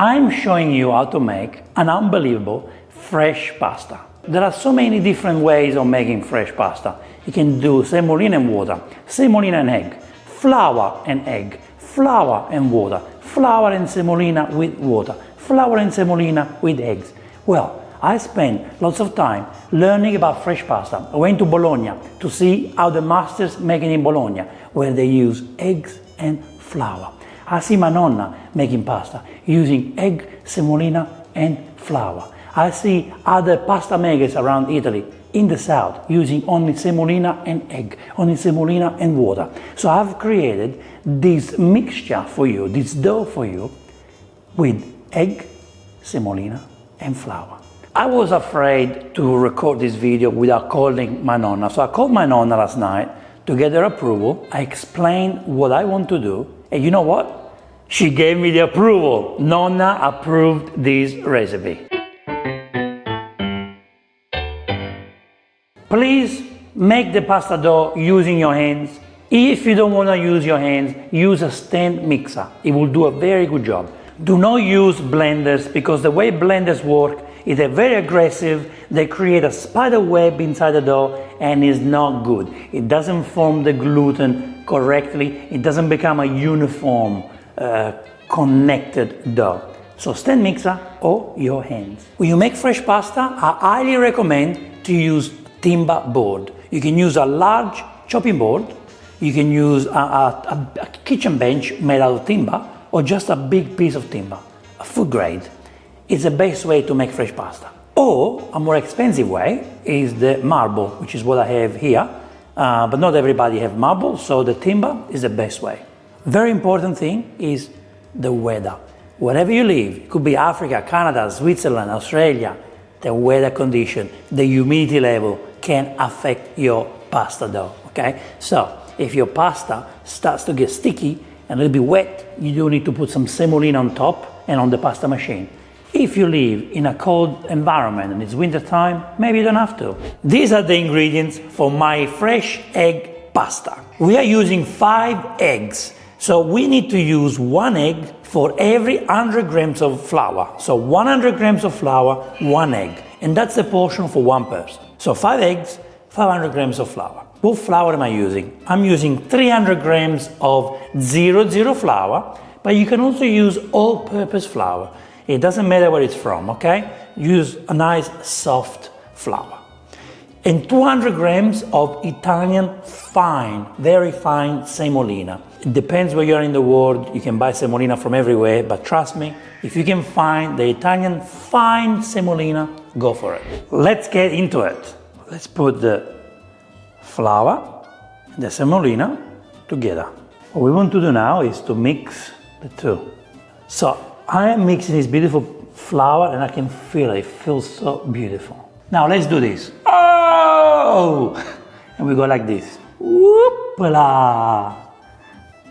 I'm showing you how to make an unbelievable fresh pasta. There are so many different ways of making fresh pasta. You can do semolina and water, semolina and egg, flour and egg, flour and water, flour and semolina with water, flour and semolina with eggs. Well, I spent lots of time learning about fresh pasta. I went to Bologna to see how the masters make it in Bologna, where they use eggs and flour. I see my nonna making pasta using egg, semolina and flour. I see other pasta makers around Italy in the south using only semolina and egg, only semolina and water. So I've created this mixture for you, this dough for you with egg, semolina and flour. I was afraid to record this video without calling my nonna, so I called my nonna last night to get her approval. I explained what I want to do, and you know what? She gave me the approval. Nonna approved this recipe. Please make the pasta dough using your hands. If you don't want to use your hands, use a stand mixer. It will do a very good job. Do not use blenders, because the way blenders work is they're very aggressive. They create a spider web inside the dough and is not good. It doesn't form the gluten correctly. It doesn't become a uniform connected dough. So stand mixer or your hands. When you make fresh pasta, I highly recommend to use timber board. You can use a large chopping board. You can use a kitchen bench made out of timber, or just a big piece of timber, a food grade. It's the best way to make fresh pasta. Or a more expensive way is the marble, which is what I have here. But not everybody have marble, so the timber is the best way. Very important thing is the weather. Wherever you live, it could be Africa, Canada, Switzerland, Australia, the weather condition, the humidity level can affect your pasta dough, okay? So if your pasta starts to get sticky and a little bit wet, you do need to put some semolina on top and on the pasta machine. If you live in a cold environment and it's winter time, maybe you don't have to. These are the ingredients for my fresh egg pasta. We are using 5 eggs. So we need to use 1 egg for every 100 grams of flour. So 100 grams of flour, 1 egg. And that's the portion for 1 person. So 5 eggs, 500 grams of flour. What flour am I using? I'm using 300 grams of 00 flour, but you can also use all-purpose flour. It doesn't matter where it's from, okay? Use a nice soft flour. And 200 grams of Italian fine, very fine semolina. It depends where you are in the world. You can buy semolina from everywhere, but trust me, if you can find the Italian fine semolina, go for it. Let's get into it. Let's put the flour and the semolina together. What we want to do now is to mix the two. So I am mixing this beautiful flour and I can feel it. It feels so beautiful. Now let's do this. Oh! And we go like this. Whoop-la!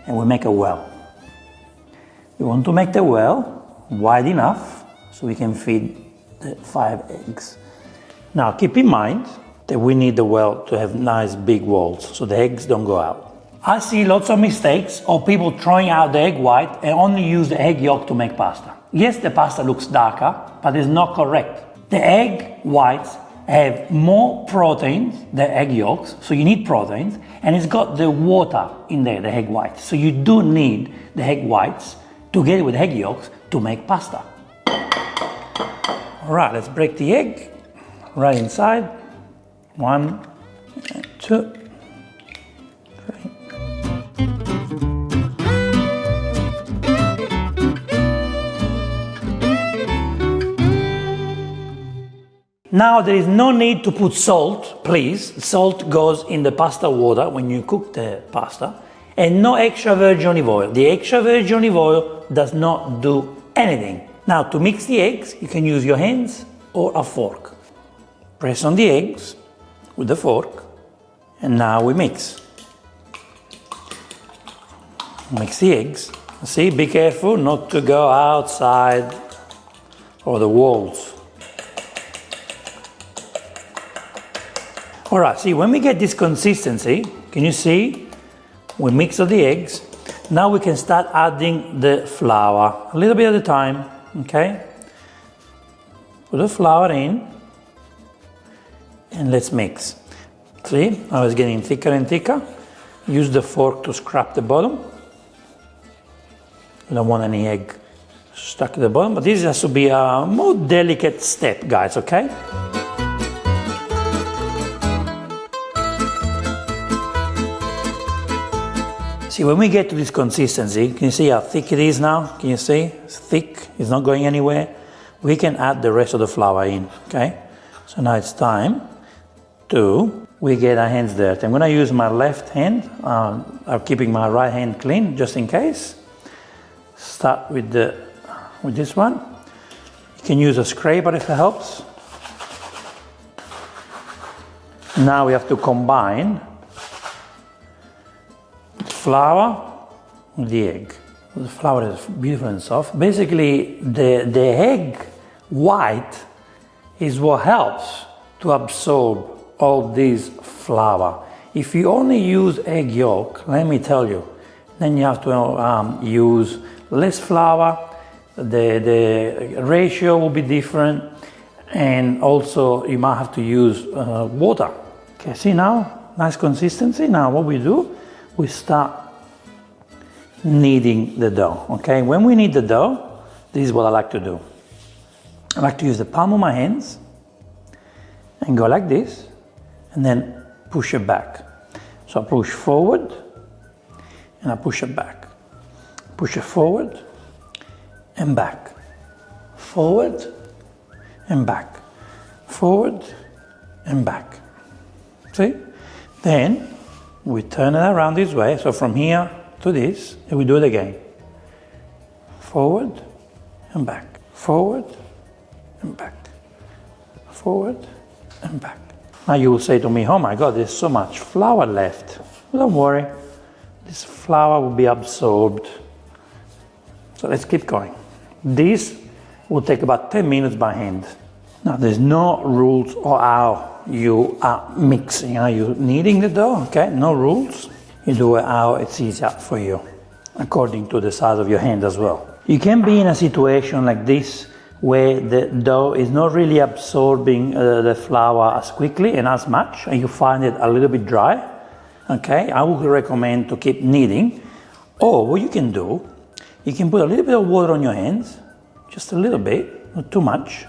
And we make a well. We want to make the well wide enough so we can feed the 5 eggs. Now keep in mind that we need the well to have nice big walls so the eggs don't go out. I see lots of mistakes of people throwing out the egg white and only use the egg yolk to make pasta. Yes, the pasta looks darker, but it's not correct. The egg whites have more proteins than egg yolks, so you need proteins, and it's got the water in there, the egg whites. So you do need the egg whites together with egg yolks to make pasta. All right, let's break the egg right inside. 1, 2, 3. Now there is no need to put salt, please. Salt goes in the pasta water when you cook the pasta. And no extra virgin olive oil. The extra virgin olive oil does not do anything. Now to mix the eggs, you can use your hands or a fork. Press on the eggs with the fork, and now we mix. Mix the eggs. See, be careful not to go outside or the walls. All right, see, when we get this consistency, can you see? We mix all the eggs. Now we can start adding the flour, a little bit at a time, okay? Put the flour in and let's mix. See, I was getting thicker and thicker. Use the fork to scrape the bottom. You don't want any egg stuck at the bottom, but this has to be a more delicate step, guys, okay? See, when we get to this consistency, can you see how thick it is now? Can you see? It's thick, it's not going anywhere. We can add the rest of the flour in, okay? So now it's time to, we get our hands dirty. I'm gonna use my left hand. I'm keeping my right hand clean, just in case. Start with this one. You can use a scraper if it helps. Now we have to combine the flour with the egg. The flour is beautiful and soft. Basically, the egg white is what helps to absorb all this flour. If you only use egg yolk, let me tell you, then you have to use less flour, the ratio will be different, and also you might have to use water. Okay, see now, nice consistency. Now what we do, we start kneading the dough, okay? When we knead the dough, this is what I like to do. I like to use the palm of my hands and go like this, and then push it back. So I push forward, and I push it back. Push it forward, and back. Forward, and back. Forward, and back. See? Then, we turn it around this way, so from here to this, and we do it again. Forward, and back. Forward, and back. Forward, and back. Now you will say to me, oh my God, there's so much flour left. Well, don't worry, this flour will be absorbed. So let's keep going. This will take about 10 minutes by hand. Now there's no rules or how you are mixing, how you're kneading the dough, okay? No rules. You do it how it's easier for you, according to the size of your hand as well. You can be in a situation like this where the dough is not really absorbing the flour as quickly and as much, and you find it a little bit dry, okay? I would recommend to keep kneading. Or what you can do, you can put a little bit of water on your hands, just a little bit, not too much.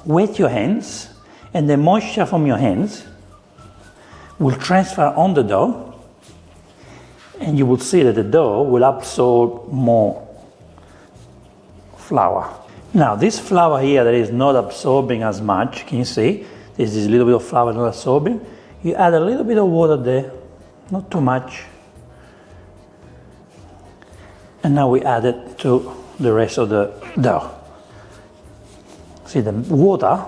Wet your hands, and the moisture from your hands will transfer on the dough, and you will see that the dough will absorb more flour. Now this flour here that is not absorbing as much, can you see? There's this little bit of flour not absorbing. You add a little bit of water there, not too much. And now we add it to the rest of the dough. See, the water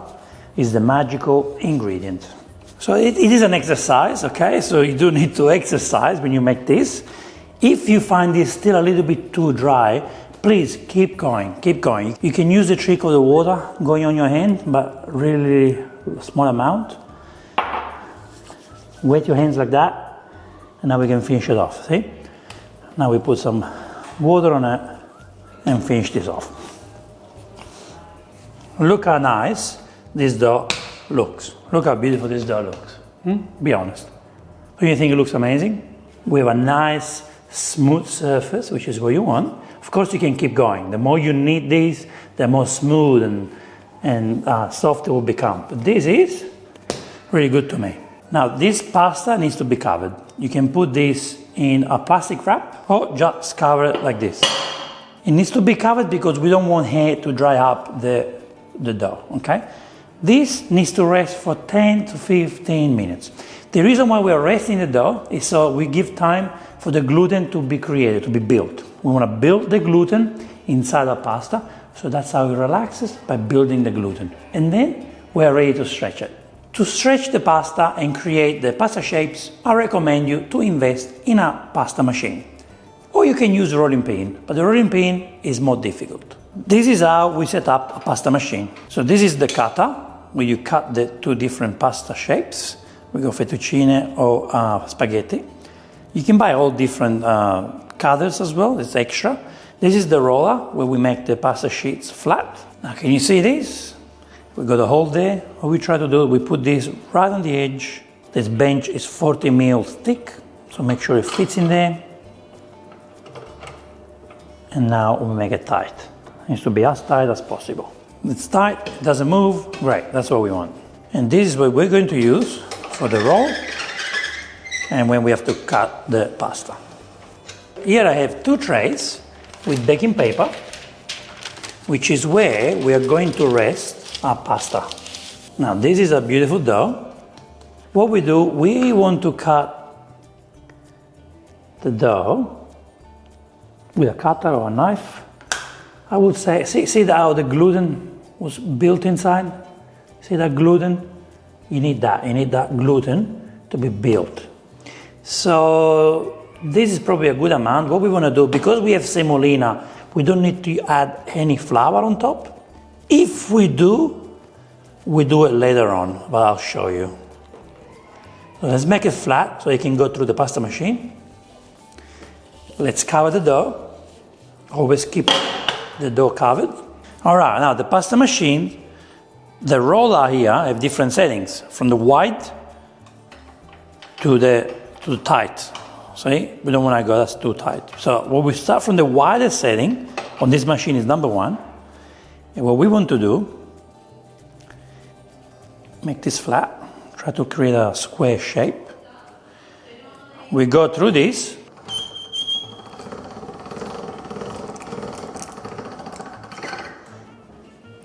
is the magical ingredient. So it is an exercise, okay? So you do need to exercise when you make this. If you find this still a little bit too dry, please keep going, keep going. You can use the trick of the water going on your hand, but really small amount. Wet your hands like that, and now we can finish it off, see? Now we put some water on it and finish this off. Look how nice this dough looks. Look how beautiful this dough looks. Be honest. Do you think it looks amazing? We have a nice smooth surface, which is what you want. Of course you can keep going. The more you knead these, the more smooth and soft it will become. But this is really good to me. Now this pasta needs to be covered. You can put this in a plastic wrap or just cover it like this. It needs to be covered because we don't want hair to dry up the dough, okay? This needs to rest for 10 to 15 minutes. The reason why we're resting the dough is so we give time for the gluten to be created, to be built. We want to build the gluten inside our pasta, so that's how it relaxes, by building the gluten. And then we're ready to stretch it. To stretch the pasta and create the pasta shapes, I recommend you to invest in a pasta machine. Or you can use a rolling pin, but the rolling pin is more difficult. This is how we set up a pasta machine. So this is the cutter, where you cut the two different pasta shapes. We go fettuccine or spaghetti. You can buy all different cutters as well, it's extra. This is the roller where we make the pasta sheets flat. Now can you see this? We got a hole there. What we try to do, we put this right on the edge. This bench is 40 mils thick, so make sure it fits in there. And now we make it tight. It needs to be as tight as possible. It's tight, it doesn't move, great, that's what we want. And this is what we're going to use for the roll and when we have to cut the pasta. Here I have 2 trays with baking paper, which is where we are going to rest our pasta. Now this is a beautiful dough. What we do, we want to cut the dough with a cutter or a knife. I would say, see how the gluten was built inside? See that gluten? You need that gluten to be built. So this is probably a good amount. What we want to do, because we have semolina, we don't need to add any flour on top. If we do it later on, but I'll show you. So let's make it flat so it can go through the pasta machine. Let's cover the dough. Always keep the dough covered. All right, now the pasta machine, the roller here have different settings, from the wide to the tight. See, we don't want to go, that's too tight. So what we start from the widest setting on this machine is number 1. And what we want to do, make this flat, try to create a square shape. We go through this.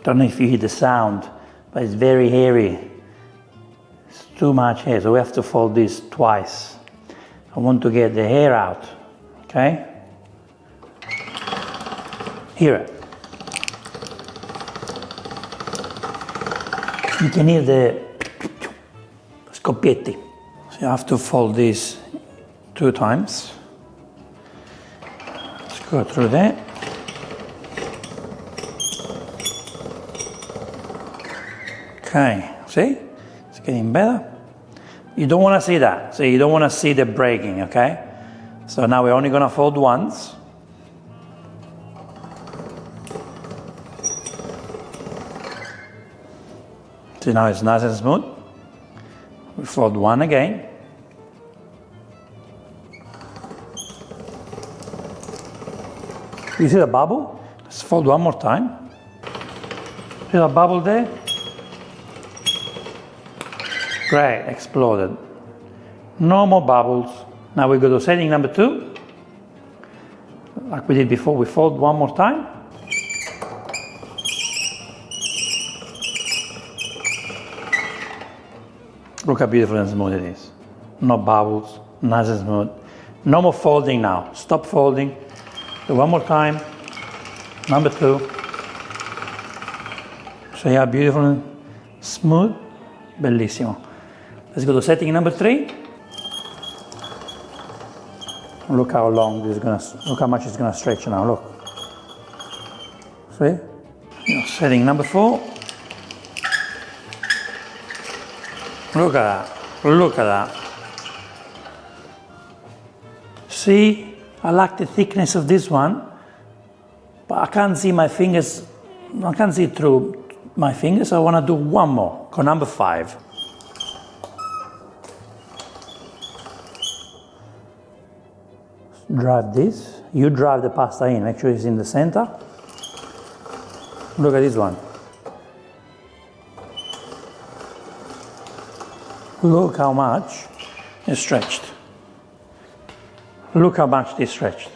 Don't know if you hear the sound, but it's very hairy. It's too much hair, so we have to fold this twice. I want to get the hair out, okay? Hear it. You can hear the scoppietti. So you have to fold this 2 times. Let's go through that. Okay, see? It's getting better. You don't want to see that. So you don't want to see the breaking, okay? So now we're only going to fold once. See, now it's nice and smooth. We fold one again. You see the bubble? Let's fold one more time. See the bubble there? Great, exploded. No more bubbles. Now we go to setting number 2. Like we did before, we fold one more time. Look how beautiful and smooth it is. No bubbles, nice and smooth. No more folding now. Stop folding. Do one more time. Number 2. So how beautiful and smooth. Bellissimo. Let's go to setting number 3. Look how long this is gonna, look how much it's gonna stretch now, look. See? Setting number 4. Look at that, look at that. See, I like the thickness of this one, but I can't see my fingers, I can't see through my fingers, so I wanna do one more, go number 5. Drive this, you drive the pasta in, make sure it's in the center. Look at this one. Look how much is stretched. Look how much is stretched.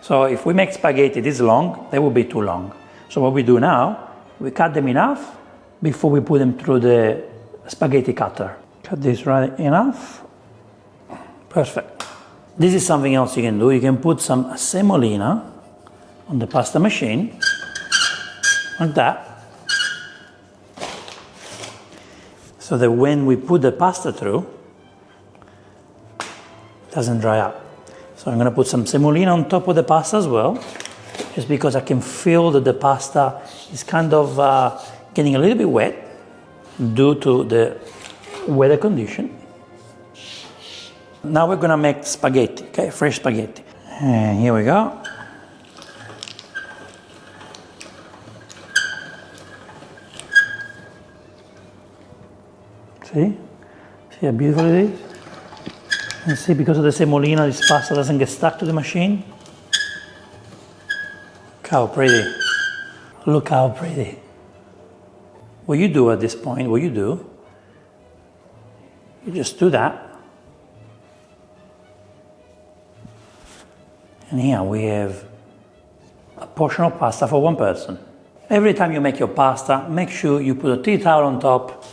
So if we make spaghetti this long, they will be too long. So what we do now, we cut them enough before we put them through the spaghetti cutter. Cut this right enough. Perfect. This is something else you can do. You can put some semolina on the pasta machine, like that. So that when we put the pasta through, it doesn't dry up. So I'm going to put some semolina on top of the pasta as well, just because I can feel that the pasta is kind of getting a little bit wet due to the weather condition. Now we're going to make spaghetti, okay, fresh spaghetti. And here we go. See? See how beautiful it is? And see, because of the semolina, this pasta doesn't get stuck to the machine. Look how pretty. Look how pretty. What you do at this point, you just do that. And here we have a portion of pasta for one person. Every time you make your pasta, make sure you put a tea towel on top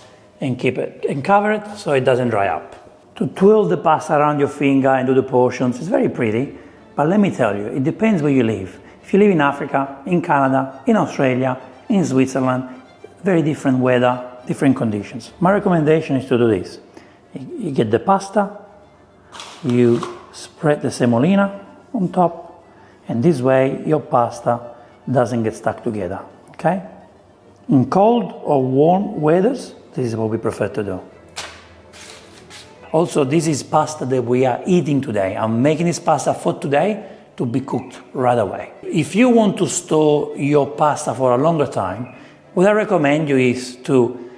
and keep it and cover it so it doesn't dry up. To twirl the pasta around your finger and do the portions is very pretty, but let me tell you, it depends where you live. If you live in Africa, in Canada, in Australia, in Switzerland, very different weather, different conditions. My recommendation is to do this. You get the pasta, you spread the semolina on top, and this way your pasta doesn't get stuck together, okay? In cold or warm weathers, this is what we prefer to do. Also, this is pasta that we are eating today. I'm making this pasta for today to be cooked right away. If you want to store your pasta for a longer time, what I recommend you is to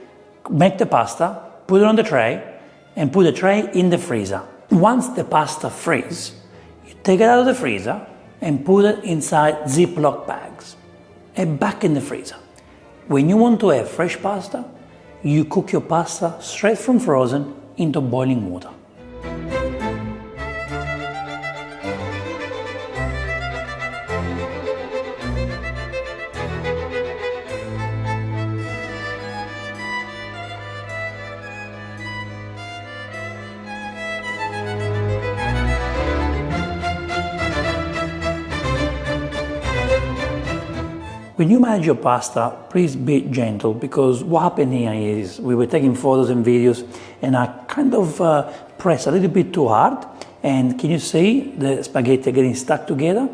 make the pasta, put it on the tray, and put the tray in the freezer. Once the pasta freezes, you take it out of the freezer and put it inside Ziploc bags and back in the freezer. When you want to have fresh pasta, you cook your pasta straight from frozen into boiling water. When you manage your pasta, please be gentle, because what happened here is we were taking photos and videos and I kind of pressed a little bit too hard, and can you see the spaghetti getting stuck together?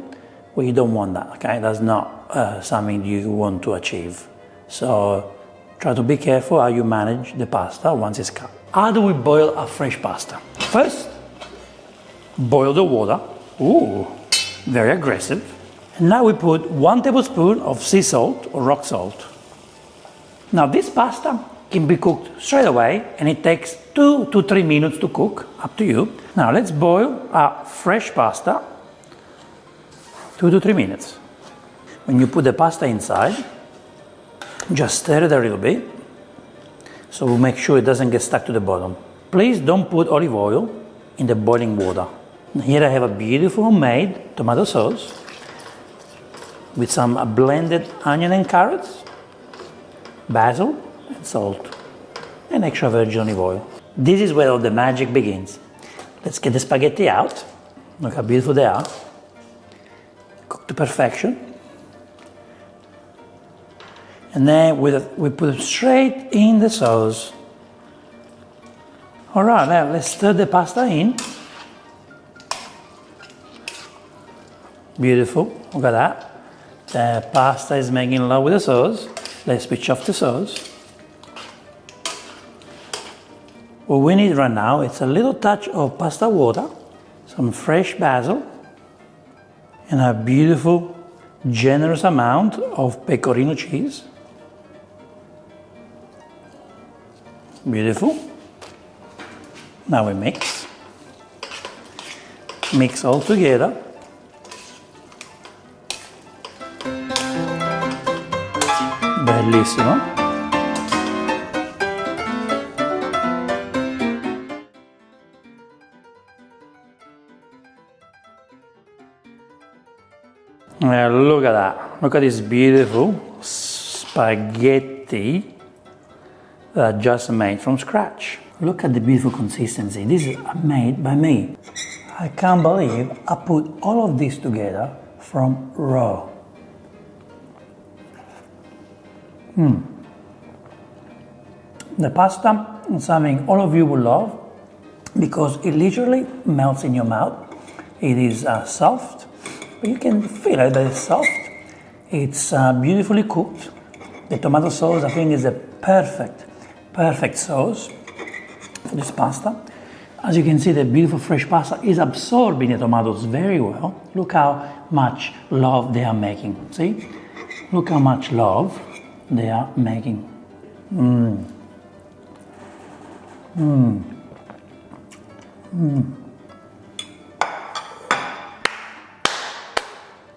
Well, you don't want that, okay? That's not something you want to achieve. So try to be careful how you manage the pasta once it's cut. How do we boil a fresh pasta? First, boil the water. Ooh, very aggressive. And now we put 1 tablespoon of sea salt or rock salt. Now this pasta can be cooked straight away and it takes 2 to 3 minutes to cook, up to you. Now let's boil our fresh pasta 2 to 3 minutes. When you put the pasta inside, just stir it a little bit so we'll make sure it doesn't get stuck to the bottom. Please don't put olive oil in the boiling water. Here I have a beautiful homemade tomato sauce with some blended onion and carrots, basil and salt, and extra virgin olive oil. This is where all the magic begins. Let's get the spaghetti out. Look how beautiful they are. Cooked to perfection. And then we put them straight in the sauce. All right, now let's stir the pasta in. Beautiful, look at that. The pasta is making love with the sauce. Let's switch off the sauce. What we need right now is a little touch of pasta water, some fresh basil, and a beautiful, generous amount of pecorino cheese. Beautiful. Now we mix. Mix all together. Bellissimo. Look at that. Look at this beautiful spaghetti that I just made from scratch. Look at the beautiful consistency. This is made by me. I can't believe I put all of this together from raw. The pasta is something all of you will love because it literally melts in your mouth. It is soft, but you can feel it that it's soft. It's beautifully cooked. The tomato sauce, I think, is a perfect sauce for this pasta. As you can see, the beautiful fresh pasta is absorbing the tomatoes very well. Look how much love they are making. See? Look how much love they are making.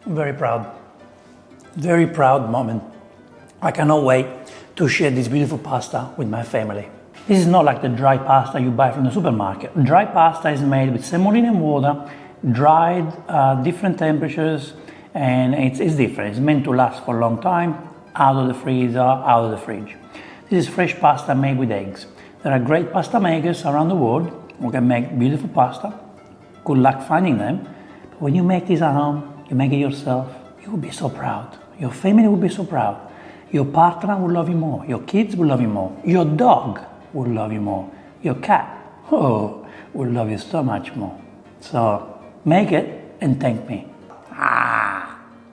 Very proud. Very proud moment. I cannot wait to share this beautiful pasta with my family. This is not like the dry pasta you buy from the supermarket. Dry pasta is made with semolina and water, dried at different temperatures, and it's different. It's meant to last for a long time, out of the freezer, out of the fridge. This is fresh pasta made with eggs. There are great pasta makers around the world who can make beautiful pasta. Good luck finding them. But when you make this at home, you make it yourself, you will be so proud. Your family will be so proud. Your partner will love you more. Your kids will love you more. Your dog will love you more. Your cat, will love you so much more. So make it and thank me.